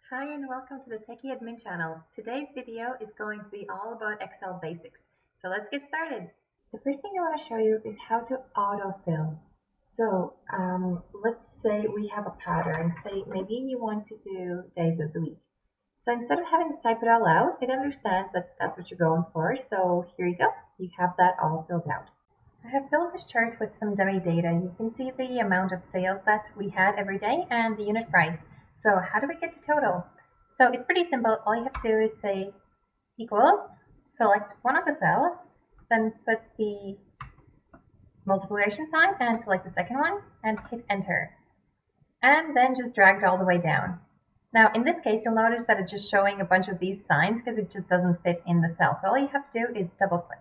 Hi and welcome to the Techie Admin channel. Today's video is going to be all about Excel basics. So let's get started. The first thing I want to show you is how to autofill. So let's say we have a pattern. Say maybe you want to do days of the week. So instead of having to type it all out, it understands that that's what you're going for. So here you go. You have that all filled out. I have filled this chart with some dummy data. You can see the amount of sales that we had every day and the unit price. So how do we get the total? So it's pretty simple. All you have to do is say equals, select one of the cells, then put the multiplication sign and select the second one and hit enter. And then just drag it all the way down. Now in this case, you'll notice that it's just showing a bunch of these signs because it just doesn't fit in the cell. So all you have to do is double click.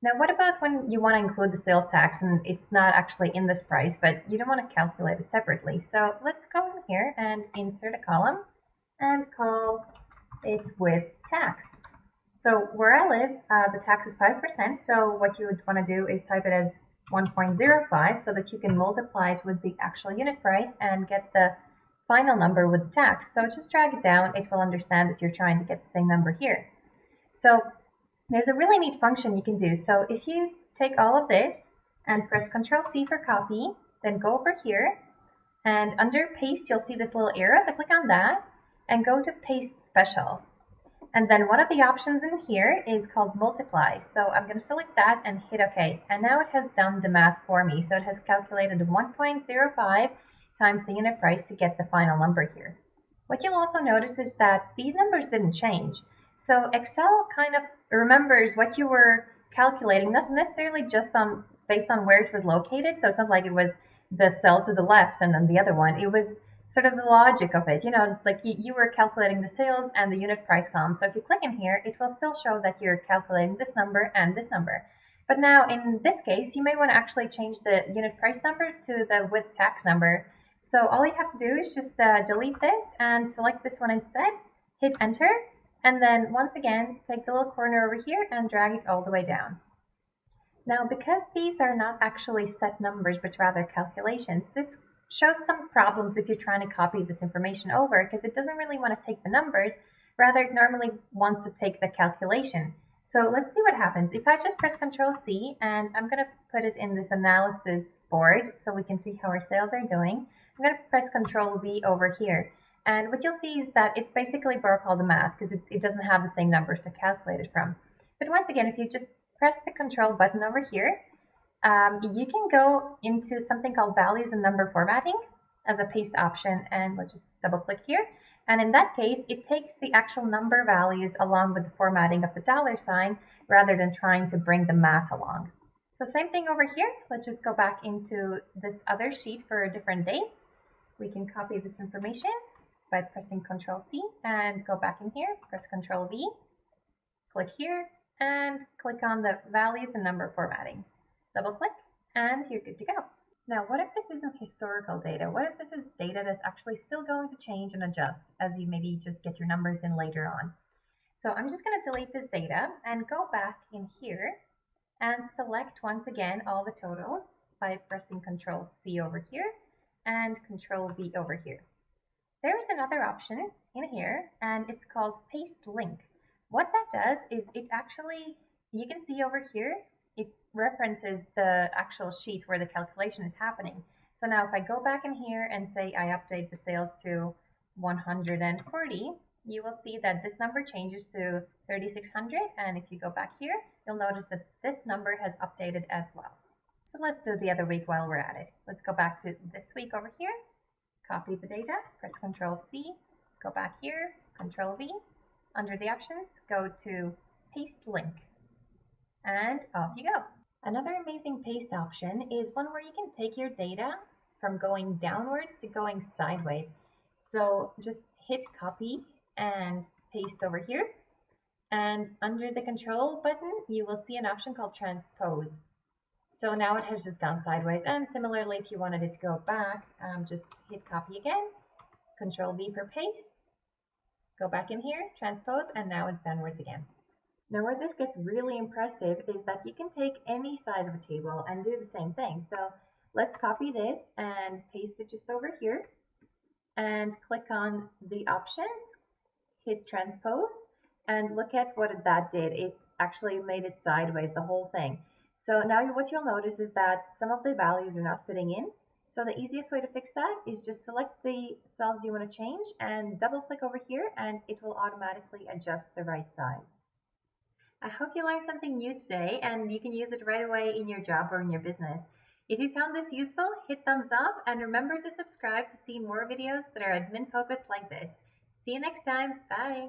Now, what about when you want to include the sales tax and it's not actually in this price, but you don't want to calculate it separately? So let's go in here and insert a column and call it with tax. So where I live, the tax is 5%. So what you would want to do is type it as 1.05 so that you can multiply it with the actual unit price and get the final number with the tax. So just drag it down. It will understand that you're trying to get the same number here. So there's a really neat function you can do. So if you take all of this and press Ctrl+C for copy, then go over here and under paste, you'll see this little arrow. So click on that and go to paste special. And then one of the options in here is called multiply. So I'm going to select that and hit OK. And now it has done the math for me. So it has calculated 1.05 times the unit price to get the final number here. What you'll also notice is that these numbers didn't change. So Excel kind of remembers what you were calculating, not necessarily just based on where it was located. So it's not like it was the cell to the left and then the other one. It was sort of the logic of it. You know, like you were calculating the sales and the unit price column. So if you click in here, it will still show that you're calculating this number and this number. But now in this case, you may want to actually change the unit price number to the with tax number. So all you have to do is just delete this and select this one instead, hit enter. And then once again, take the little corner over here and drag it all the way down. Now, because these are not actually set numbers, but rather calculations, this shows some problems if you're trying to copy this information over, because it doesn't really want to take the numbers, rather it normally wants to take the calculation. So let's see what happens. If I just press Ctrl+C, and I'm going to put it in this analysis board so we can see how our sales are doing, I'm going to press Ctrl+V over here. And what you'll see is that it basically broke all the math because it doesn't have the same numbers to calculate it from. But once again, if you just press the Control button over here, you can go into something called values and number formatting as a paste option. And let's just double click here. And in that case, it takes the actual number values along with the formatting of the $sign rather than trying to bring the math along. So same thing over here. Let's just go back into this other sheet for different dates. We can copy this information by pressing Ctrl+C and go back in here, press Ctrl+V, click here, and click on the values and number formatting. Double click, and you're good to go. Now, what if this isn't historical data? What if this is data that's actually still going to change and adjust as you maybe just get your numbers in later on? So I'm just going to delete this data and go back in here and select once again all the totals by pressing Ctrl+C over here and Ctrl+V over here. There is another option in here, and it's called Paste Link. What that does is it actually, you can see over here, it references the actual sheet where the calculation is happening. So now if I go back in here and say I update the sales to 140, you will see that this number changes to 3,600. And if you go back here, you'll notice this number has updated as well. So let's do the other week while we're at it. Let's go back to this week over here. Copy the data, press Ctrl+C, go back here, Ctrl+V. Under the options, go to Paste Link, and off you go. Another amazing paste option is one where you can take your data from going downwards to going sideways. So just hit copy and paste over here. And under the Control button, you will see an option called Transpose. So now it has just gone sideways, and similarly, if you wanted it to go back, just hit copy again, Ctrl+V for paste, go back in here, transpose, and now it's downwards again. Now where this gets really impressive is that you can take any size of a table and do the same thing. So let's copy this and paste it just over here. and click on the options, hit transpose, and look at what that did. It actually made it sideways, the whole thing. So now what you'll notice is that some of the values are not fitting in. So the easiest way to fix that is just select the cells you want to change and double click over here, and it will automatically adjust the right size. I hope you learned something new today and you can use it right away in your job or in your business. If you found this useful, hit thumbs up and remember to subscribe to see more videos that are admin focused like this. See you next time. Bye.